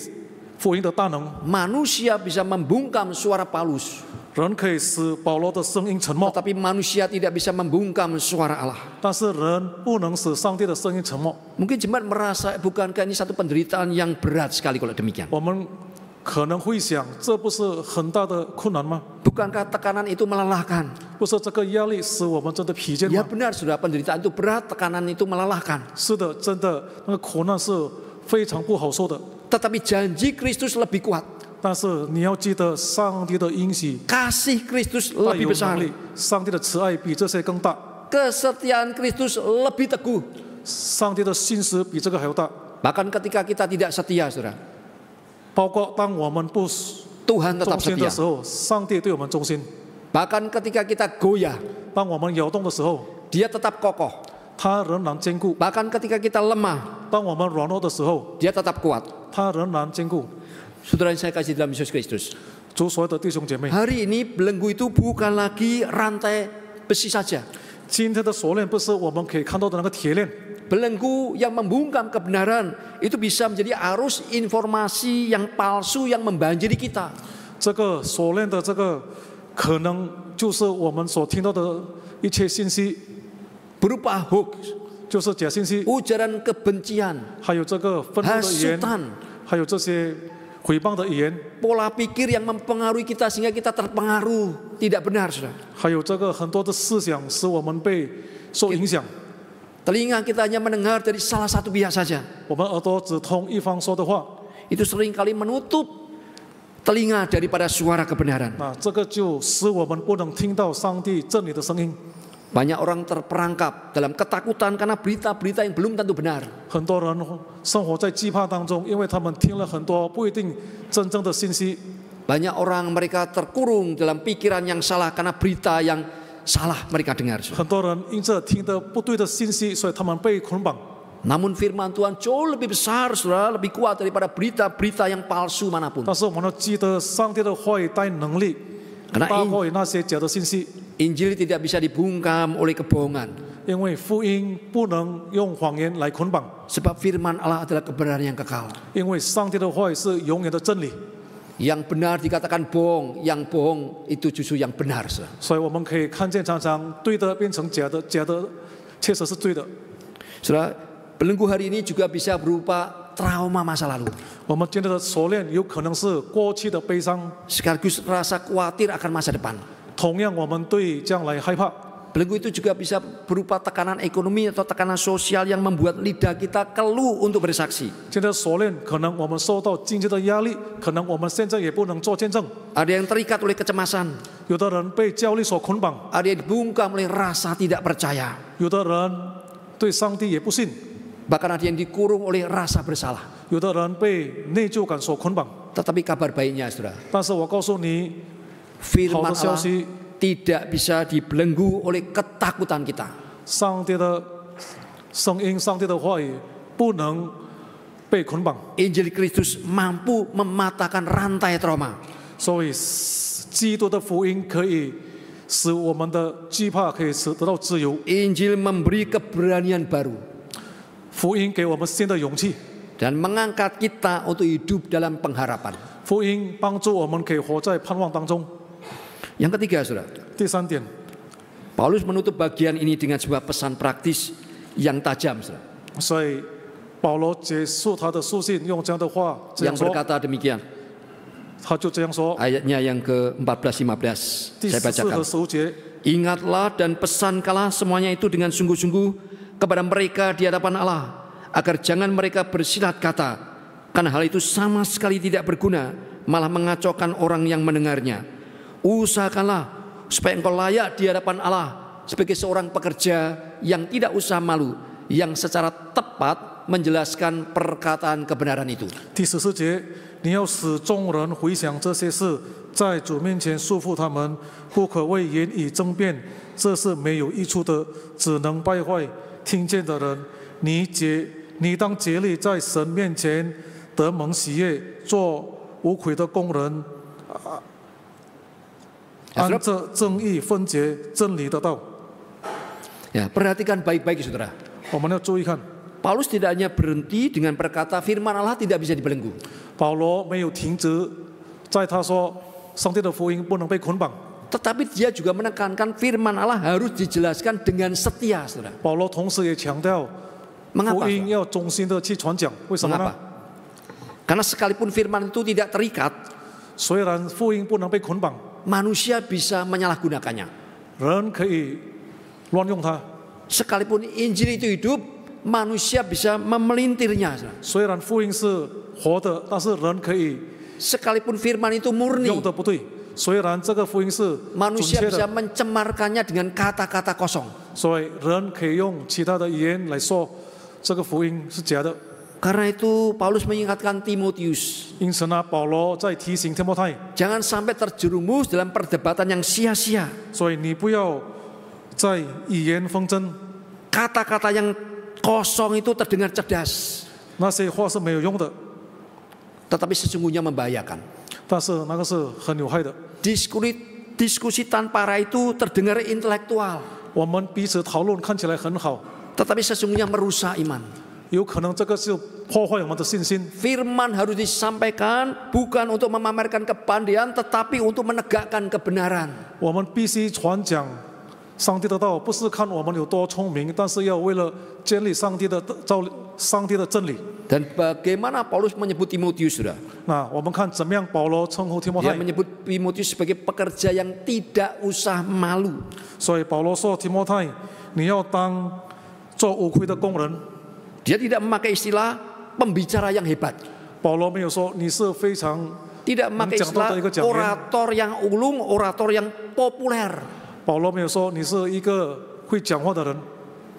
福音的大能， Manusia bisa membungkam suara Paulus, 人可以使保罗的声音沉默， tetapi manusia tidak bisa membungkam suara Allah. 但是人不能使上帝的声音沉默。 Mungkin jemaat merasa bukankah ini satu penderitaan yang berat sekali kalau demikian. 我们可能会想，这不是很大的困难吗？ Bukankah tekanan itu melelahkan? 不是这个压力使我们真的疲倦 Ya 吗？ benar sudah, penderitaan itu berat, tekanan itu melelahkan. 是的，真的那个苦难是非常不好受的。 Tetapi janji Kristus lebih kuat. 但是你要记得，上帝的应许 Kasih Kristus 大 lebih 有 besar. 能力，上帝的慈爱比这些更大， Kesetiaan Kristus lebih teguh. 上帝的信实比这个还要大。 Bahkan ketika kita tidak setia, saudara, 包括当我们不 Tuhan tetap 忠心的 setia. 时候，上帝对我们忠心； Bahkan ketika kita goyah, 当我们摇动的时候， Dia tetap kokoh. 他仍然坚固； Bahkan ketika kita lemah, 当我们软弱的时候， Dia tetap kuat. 他仍然坚固。 Saudara yang saya kasih dalam Yesus Kristus, 主所有的弟兄姐妹， hari ini belenggu itu bukan lagi rantai besi saja. 今天的锁链不是我们可以看到的那个铁链， Belenggu yang membungkam kebenaran itu bisa menjadi arus informasi yang palsu yang membanjiri kita. 这个锁链的这个可能就是我们所听到的一切信息， Berupa hoax, 就是假信息， ujaran kebencian, 还有这个愤怒的语言， hasutan, 还有这些毁谤的语言， pola pikir yang mempengaruhi kita sehingga kita terpengaruh. Tidak benar, saudara. 还有这个很多的思想使我们被受影响。 Telinga kita hanya mendengar dari salah satu pihak saja. 我们耳朵只通一方说的话， Itu seringkali menutup telinga daripada suara kebenaran. 那这个就使我们不能听到上帝真理的声音。 Banyak orang terperangkap dalam ketakutan karena berita-berita yang belum tentu benar. 很多人生活在惧怕当中，因为他们听了很多不一定真正的信息。 Banyak orang mereka terkurung dalam pikiran yang salah karena berita yang salah mereka dengar. 很多人因着听得不对的信息，所以他们被捆绑。 Namun firman Tuhan jauh lebih besar, saudara, lebih kuat daripada berita-berita yang palsu manapun. 但是我们要记得，上帝的话语带能力， Karena 大过于那些假的信息。 Injil tidak bisa dibungkam oleh kebohongan. 因为福音不能用谎言来捆绑， Sebab firman Allah adalah kebenaran yang kekal. 因为上帝的话语是永远的真理。 Yang benar dikatakan bohong, yang bohong itu justru yang benar, saudara. 所以我们可以看见，常常对的变成假的，假的确实是对的。 Saudara, belenggu hari ini juga bisa berupa trauma masa lalu. 我们今天的锁链有可能是过去的悲伤， Sekaligus rasa khawatir akan masa depan. 同样我们对将来害怕。 Belenggu itu juga bisa berupa tekanan ekonomi atau tekanan sosial yang membuat lidah kita keluh untuk bersaksi. 今天的锁链可能我们受到经济的压力，可能我们现在也不能做见证。 Ada yang terikat oleh kecemasan, 有的人被焦虑所捆绑， ada yang dibungkam oleh rasa tidak percaya, 有的人对上帝也不信， bahkan ada yang dikurung oleh rasa bersalah. 有的人被内疚感所捆绑。 Tetapi kabar baiknya, saudara, 但是我告诉你， firman 好的消 Allah 息， tidak bisa dibelenggu oleh ketakutan kita. 上帝的声音，上帝的话语不能被捆绑。 Injil Kristus mampu mematahkan rantai trauma. 所以，基督的福音可以使我们的惧怕可以得到自由。 Injil memberi keberanian baru 福音给我们新的勇气， dan mengangkat kita untuk hidup dalam pengharapan. 福音帮助我们可以活在盼望当中。 Yang ketiga, saudara, 第三点， Paulus menutup bagian ini dengan sebuah pesan praktis yang tajam, saudara, 所以保罗结束他的书信，用这样的话这 yang 样说， berkata demikian. 他就这样说。 Ayatnya yang ke-14-15, 第 saya 14和 bacakan. 15节， Ingatlah dan pesankanlah semuanya itu dengan sungguh-sungguh kepada mereka di hadapan Allah, agar jangan mereka bersilat kata, karena hal itu sama sekali tidak berguna, malah mengacaukan orang yang mendengarnya. Usahakanlah supaya engkau layak di hadapan Allah sebagai seorang pekerja yang tidak usah malu, yang secara tepat menjelaskan perkataan kebenaran itu. 第14节，你要使众人回想这些事，在主面前束缚他们，不可为言语争辩，这是没有益处的，只能败坏听见的人。你当竭力在神面前得蒙喜悦，做无愧的工人，按着正义分解真理的道。 Ya, perhatikan baik-baik, saudara. 我们要注意看， Paulus tidak hanya berhenti dengan berkata firman Allah tidak bisa dibelenggu. 保罗没有停止，在他说上帝的福音不能被捆绑。 Tetapi dia juga menekankan firman Allah harus dijelaskan dengan setia, saudara. 保罗同时也强调， Mengapa? 福音要忠心的去传讲。为什么呢？ Mengapa? Karena sekalipun firman itu tidak terikat, 虽然福音不能被捆绑， manusia bisa menyalahgunakannya. 人可以乱用它。 Sekalipun Injil itu hidup, manusia bisa memelintirnya. saudara. 虽然福音是活的，但是人可以 Sekalipun firman itu murni, 用的不对。虽然这个福音是准 manusia 确 bisa 的， mencemarkannya dengan kata-kata kosong. 所以人可以用其他的语言来说这个福音是假的。 Karena itu Paulus mengingatkan Timotius, 因此呢，保罗在提醒提摩太， jangan sampai terjerumus dalam perdebatan yang sia-sia. 所以你不要在语言纷争， Kata-kata yang kosong itu terdengar cerdas, 那些话是没有用的， tetapi sesungguhnya membahayakan. 但是那个是很有害的。 Diskusi tanpa arah itu terdengar intelektual, 我们彼此讨论看起来很好， tetapi sesungguhnya merusak iman. 有可能这个是破坏我们的信心。 Firman harus disampaikan bukan untuk memamerkan kepandaian, tetapi untuk menegakkan kebenaran. 我们必须传讲上帝的道，不是看我们有多聪明，但是要为了建立上帝的真理。 Dan bagaimana Paulus menyebut Timotius, saudara? 那我们看怎么样保罗称呼提摩 Dia 太， menyebut Timotius sebagai pekerja yang tidak usah malu. 所以保罗说提摩太，你要当做无愧的工人。 Dia tidak memakai istilah pembicara yang hebat, 保罗没有说你是非常 tidak memakai istilah orator yang ulung, orator yang populer, 保罗没有说你是一个会讲话的人，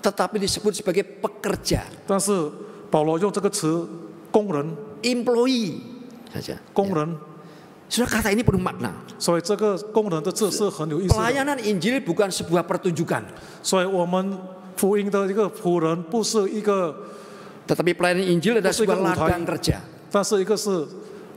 tetapi disebut sebagai pekerja, 但是保罗用这个词工人， employee saja. 工人， Sudah kata ini penuh makna. 所以这个工人的字是很有意思的。 Pelayanan Injil bukan sebuah pertunjukan, 所以我们福音的一个仆人不是一个， tetapi pelayanan Injil adalah sebuah ladang kerja. 但是一个是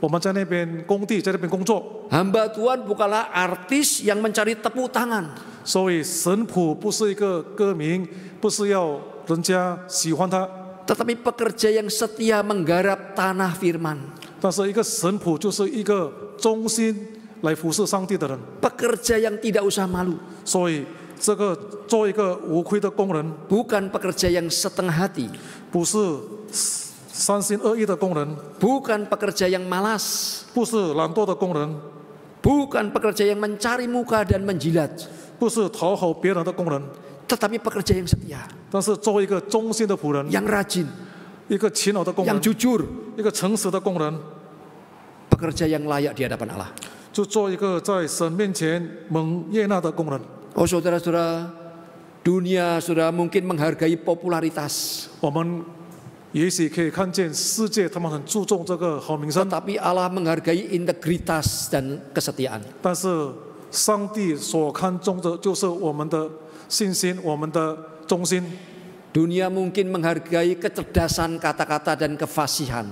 我们在那边工地，在那边工作。 Hamba Tuhan bukanlah artis yang mencari tepuk tangan, 所以神仆不是一个歌名，不是要人家喜欢他， tetapi pekerja yang setia menggarap tanah firman, 但是一个神仆就是一个忠心来服侍上帝的人。 pekerja yang tidak usah malu, 所以这个做一个无愧的工人， bukan pekerja yang setengah hati, 不是三心二意的工人， bukan pekerja yang malas, 不是懒惰的工人， bukan pekerja yang mencari muka dan menjilat, 不是讨好别人的工人， tetapi pekerja yang setia, 但是做一个忠心的仆人， yang rajin, 一个勤劳的工 yang 人， jujur, 一个诚实的工人， pekerja yang layak di hadapan Allah. 就做一个在神面前蒙悦纳的工人。 Oh saudara-saudara, dunia sudah mungkin menghargai popularitas, 我们也许可以看见世界他们很注重这个好名声， tetapi Allah menghargai integritas dan kesetiaan. 但是上帝所看重的就是我们的信心，我们的忠心。 Dunia mungkin menghargai kecerdasan kata-kata dan kefasihan,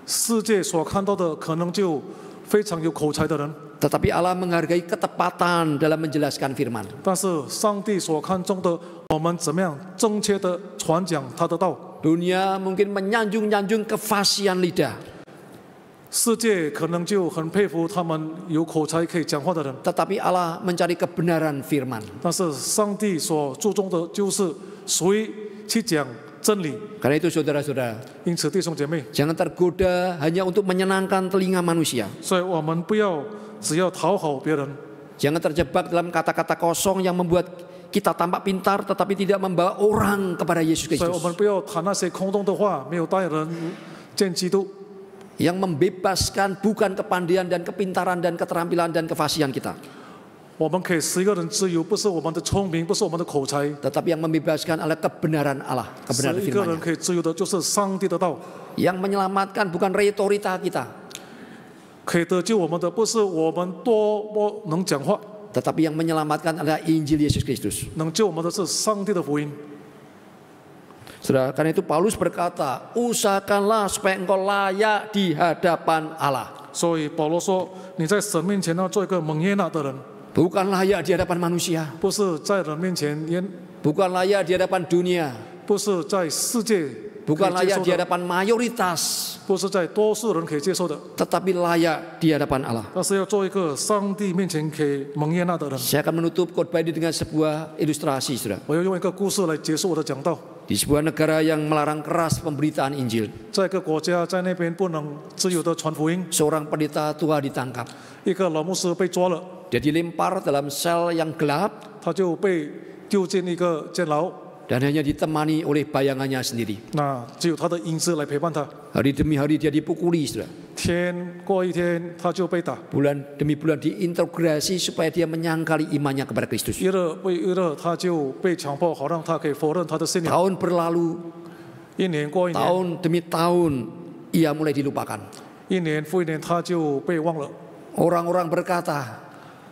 世界所看到的可能就非常有口才的人， tetapi Allah menghargai ketepatan dalam menjelaskan firman. 但是上帝所看重的，我们怎么样正确的传讲他的道。 Dunia mungkin menyanjung-nyanjung kefasihan lidah, 世界可能就很佩服他们有口才可以讲话的人， tetapi Allah mencari kebenaran firman. 但是上帝所注重的就是谁去讲真理。 Karena itu saudara-saudara, 因此，弟兄姐妹， jangan tergoda hanya untuk menyenangkan telinga manusia. 所以我们不要只要讨好别人， Jangan terjebak dalam kata-kata kosong yang membuat kita tampak pintar tetapi tidak membawa orang kepada Yesus 所以我 Kristus. 们不要谈那些空洞的话，没有带人见基督。 Yang membebaskan bukan kepandaian dan kepintaran dan keterampilan dan kefasihan kita, 我们可以使一个人自由，不是我们的聪明，不是我们的口才， tetapi yang membebaskan adalah kebenaran Allah, 使 kebenaran 一个人 firman-Nya. 可以自由的，就是上帝的道。 Yang menyelamatkan bukan retorika kita, 可以得救我们的，不是我们多么能讲话， tetapi yang menyelamatkan adalah Injil Yesus Kristus. 能救我们的是上帝的福音。 Saudara, karena itu Paulus berkata, usahakanlah supaya engkau layak di hadapan Allah. 所以保罗说：“你在神面前要做一个蒙悦纳的人， Bukan layak di hadapan manusia, 不是在人面前， bukan layak di hadapan dunia, 不是在世界可以 bukan 接 layak 受 di 的， hadapan mayoritas, 不是在多数人可以接受的， tetapi layak di hadapan Allah. 而是要做一个上帝面前可以蒙悦纳的人。 Saya akan menutup khotbah ini dengan sebuah ilustrasi, saudara. 我要用一个故事来结束我的讲道。 Di sebuah negara yang melarang keras pemberitaan Injil, 在一个国家，在那边不能自由的传福音， seorang pendeta tua ditangkap. 一个老牧师被抓了， Dia dilempar dalam sel yang gelap 他就被丢进一个监牢， dan hanya ditemani oleh bayangannya sendiri. 那只有他的影子来陪伴他。 Hari demi hari dia dipukuli, saudara. 天过一天，他就被打； Bulan demi bulan diintegrasi supaya dia menyangkali imannya kepada Kristus. 一日为一日，他就被强迫，好让他可以否认他的信仰。 Tahun berlalu, 一年过一年， tahun demi tahun ia mulai dilupakan. 一年复一年，他就被忘了。 Orang-orang berkata,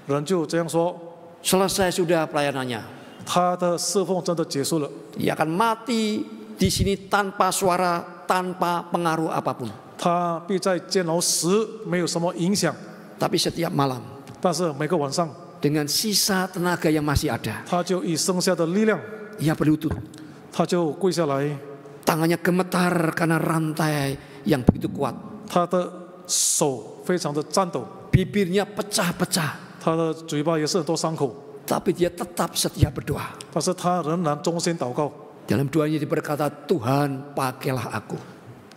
人就这样说， selesai sudah pelayanannya. 他的侍奉真的结束了， Ia akan mati di sini tanpa suara, tanpa pengaruh apapun. 他必在监牢死，没有什么影响。 Tapi setiap malam, 但是每个晚上， dengan sisa tenaga yang masih ada, 他就以剩下的力量， ia berlutut. 他就跪下来， Tangannya gemetar karena rantai yang begitu kuat. 他的手非常的颤抖， Bibirnya pecah-pecah, 他的嘴巴也是很多伤口， tapi dia tetap setia berdoa. 但是他仍然忠心祷告。 Dalam doanya dia berkata, Tuhan pakailah aku.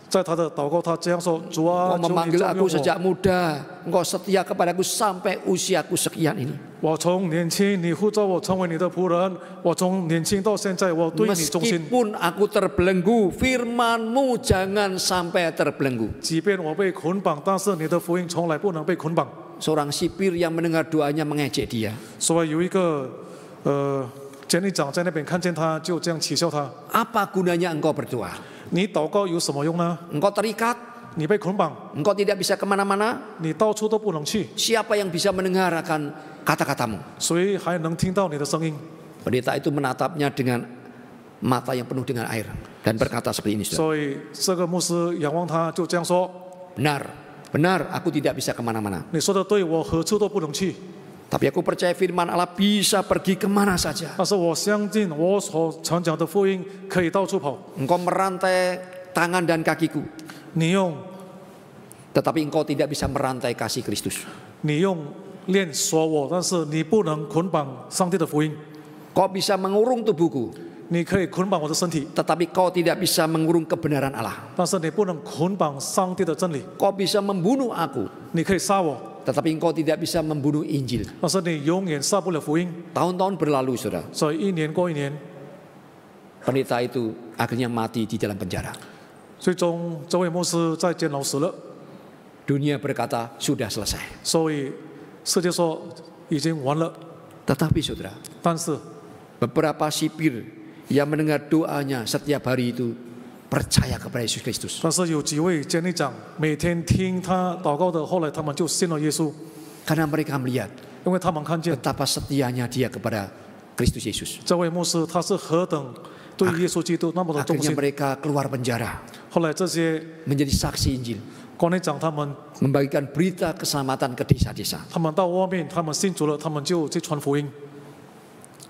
在他的祷告，他这样说：“主啊， Engkau 求你 memanggil 重 aku 用我。 sejak muda. Engkau setia kepadaku sampai usiaku sekian ini. 我从年轻，你呼召我成为你的仆人。我从年轻到现在，我对你忠心。 Meskipun aku terbelenggu, firman-Mu jangan sampai terbelenggu. 即便我被捆绑，但是你的福音从来不能被捆绑。” Seorang sipir yang mendengar doanya mengejek dia. 所以有一个监狱长在那边看见他，就这样取笑他 Apa gunanya engkau berdoa?：“ 你祷告有什么用呢？ Engkau terikat, 你被捆绑， engkau tidak bisa kemana-mana. 你到处都不能去， Siapa yang bisa mendengar akan kata-katamu?” 谁还能听到你的声音？” Pendeta itu menatapnya dengan mata yang penuh dengan air dan berkata seperti ini, saudara. 所以这个牧师仰望他，就这样说 Benar, benar, aku tidak bisa kemana-mana. ：“你说的对，我何处都不能去。 Tapi aku percaya firman Allah bisa pergi kemana saja. 但是我相信我所传讲的福音可以到处跑。 Engkau merantai tangan dan kakiku, 你用 tetapi engkau tidak bisa merantai kasih Kristus. 你用链锁我，但是你不能捆绑上帝的福音。 Kau bisa mengurung tubuhku, 你可以捆绑我的身体， tetapi kau tidak bisa mengurung kebenaran Allah. 但是你不能捆绑上帝的真理。 Kau bisa membunuh aku, 你可以杀我， tetapi engkau tidak bisa membunuh Injil. 但是你永远杀不了福音。 Tahun-tahun berlalu, saudara. 所以一年过一年， Pendeta itu akhirnya mati di dalam penjara. 最终这位牧师在监牢死了。 Dunia berkata sudah selesai. 所以世界说已经完了。 Tetapi saudara, 但是 beberapa sipir yang mendengar doanya setiap hari itu percaya kepada Yesus Kristus. 但是有几位监狱长每天听他祷告的，后来他们就信了耶稣， Karena mereka melihat 因为他们看见 betapa setianya dia kepada Kristus Yesus. 这位牧师他是何等对耶稣基督那么的忠 Akhirnya 心。 mereka keluar penjara 后来这些 menjadi saksi Injil, 管理长他们， membagikan berita keselamatan ke desa-desa. 他们到外面，他们信主了，他们就去传福音。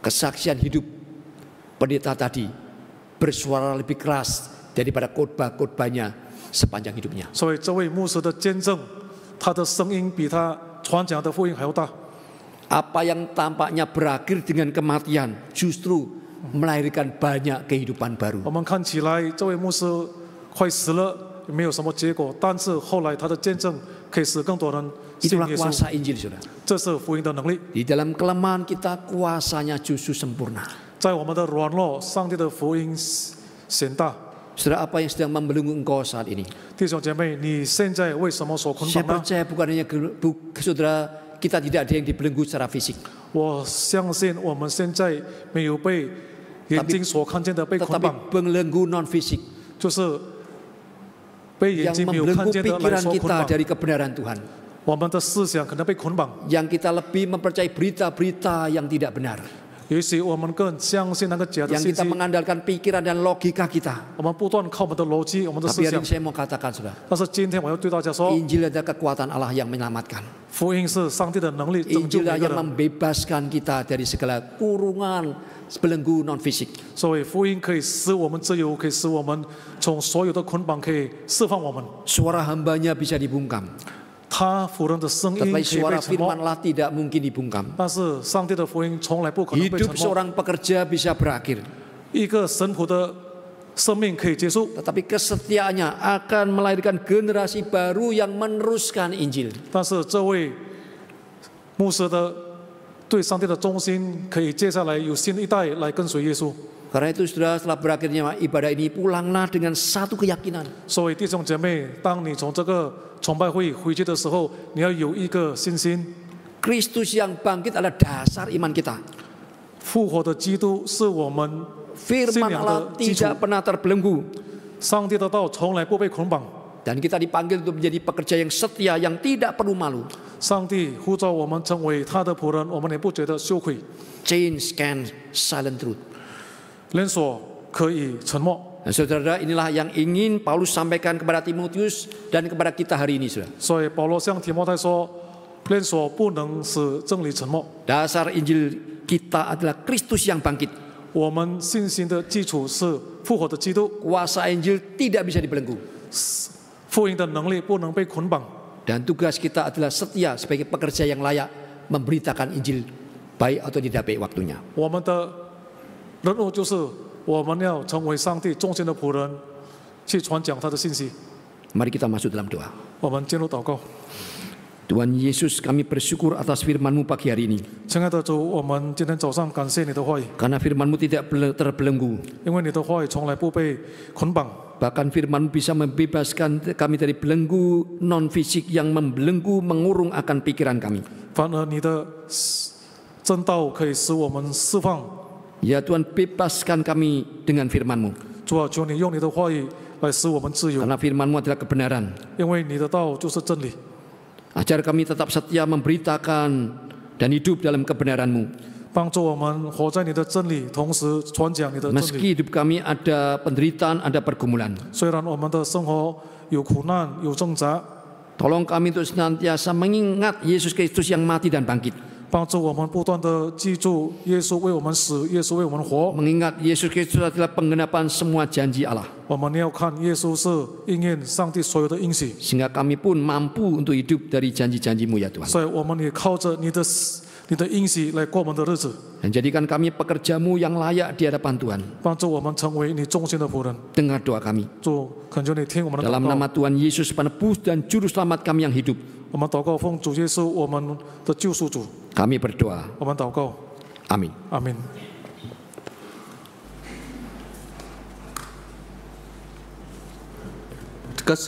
Kesaksian hidup pendeta tadi bersuara lebih keras daripada khotbah-khotbahnya sepanjang hidupnya. 所以这位牧师的见证，他的声音比他传讲的福音还要大。 Apa yang tampaknya berakhir dengan kematian justru melahirkan banyak kehidupan baru. 我们看起来这位牧师快死了，没有什么结果，但是后来他的见证可以使更多人信 Itulah 耶稣。 kuasa Injil, saudara. 这是福音的能力。 Di dalam kelemahan kita kuasanya justru sempurna. 在我们的软弱，上帝的福音显大。 Saudara, apa yang sedang membelenggu engkau saat ini? 弟兄姐妹，你现在为什么所捆 Saya 绑呢？ percaya bukan hanya saudara, kita tidak ada yang dibelenggu secara fisik, 我相信我们现在没有被眼睛所看见的被捆 tetapi 绑， belenggu non fisik 就是被眼 yang 睛没有看 membelenggu 见的来 pikiran 说捆 kita 绑。 dari kebenaran Tuhan. 我们的思想可能被捆绑， Yang kita lebih mempercayai berita-berita yang tidak benar. 也许我们更相信那个假的 yang 信 kita 息， mengandalkan pikiran dan logika kita. 我们不断靠我们的逻辑、我们的 Tapi 思 hari 想 ini。saya mau katakan sudah, 但是今天我要对大家说， Injil adalah kekuatan Allah yang menyelamatkan. 福音是上帝的能力拯救 Injil 每个 yang 人。 membebaskan kita dari segala kurungan belenggu non fisik. 所以福音可以使我们自由，可以使我们从所有的捆绑可以释放我们。 Suara hambanya bisa dibungkam, 他仆人的声音 tetapi 可以 suara 被沉默， firman Allah tidak mungkin dibungkam. 但是上帝的福音从来不可能被沉 Hidup 默。 seorang pekerja bisa berakhir, 一个神仆的生命可以结束， tetapi kesetiaannya akan melahirkan generasi baru yang meneruskan Injil. 但是这位牧师的对上帝的忠心，可以接下来有新一代来跟随耶稣。 Karena itu saudara, setelah berakhirnya ibadah ini, pulanglah dengan satu keyakinan. 所以弟兄姐妹，当你从这个崇拜会回去的时候，你要有一个信心， Kristus yang bangkit adalah dasar iman kita. 复活的基督是我们 Firman Allah tidak pernah terbelenggu. 上帝的道从来不被捆绑。 Dan kita dipanggil untuk menjadi pekerja yang setia, yang tidak perlu malu. 上帝呼召我们成为他的仆人，我们也不觉得羞愧。 Chains can silent truth. 连锁可以沉默。 Dan saudara, inilah yang ingin Paulus sampaikan kepada Timotius dan kepada kita hari ini, saudara. 所以保罗向提摩太说，连锁不能使真理沉默。 Dasar Injil kita adalah Kristus yang bangkit. 我们信心的基础是复活的基督， Kuasa Injil tidak bisa dibelenggu. 福音的能力不能被捆绑。 Dan tugas kita adalah setia sebagai pekerja yang layak memberitakan Injil, baik atau tidak baik waktunya. 我们的任务就是我们要成为上帝忠心的仆人，去传讲他的信息。 Mari kita masuk dalam doa. 我们进入祷告。 Tuhan Yesus, kami bersyukur atas firman-Mu pagi hari ini. 亲爱的主，我们今天早上感谢你的话语， Karena firman-Mu tidak terbelenggu. 因为你的话语从来不被捆绑。 Bahkan firman-Mu bisa membebaskan kami dari belenggu non-fisik yang membelenggu, mengurung akan pikiran kami. 反而你的真道可以使我们释放。 Ya Tuhan, bebaskan kami dengan firman-Mu. 主啊，求你用你的话语来使我们自由， Karena firman-Mu adalah kebenaran. 因为你的道就是真理。 Ajar kami tetap setia memberitakan dan hidup dalam kebenaran-Mu. 帮助我们活在你的真理，同时传讲你的真理。 Meski hidup kami ada penderitaan, ada pergumulan. 虽然我们的生活有苦难、有挣扎， Tolong kami untuk senantiasa mengingat Yesus Kristus yang mati dan bangkit. 帮助我们不断的记住耶稣为我们死，耶稣为我们活。 Mengingat Yesus Kristus adalah penggenapan semua janji Allah. 我们要看耶稣是应验上帝所有的应许， Sehingga kami pun mampu untuk hidup dari janji-janji-Mu ya Tuhan. 所以我们也靠着你的应许来过我们的日子， Dan jadikan kami pekerja-Mu yang layak di hadapan Tuhan. 帮助我们成为你忠心的仆人。 Dengar doa kami. 主，恳求你听我们的 Dalam 祷 nama 告。 Tuhan Yesus, penebus dan juru selamat kami yang hidup. 我们祷告奉主耶稣我们的救赎主， Kami berdoa. 我们祷告， Amin. 阿门。这个时候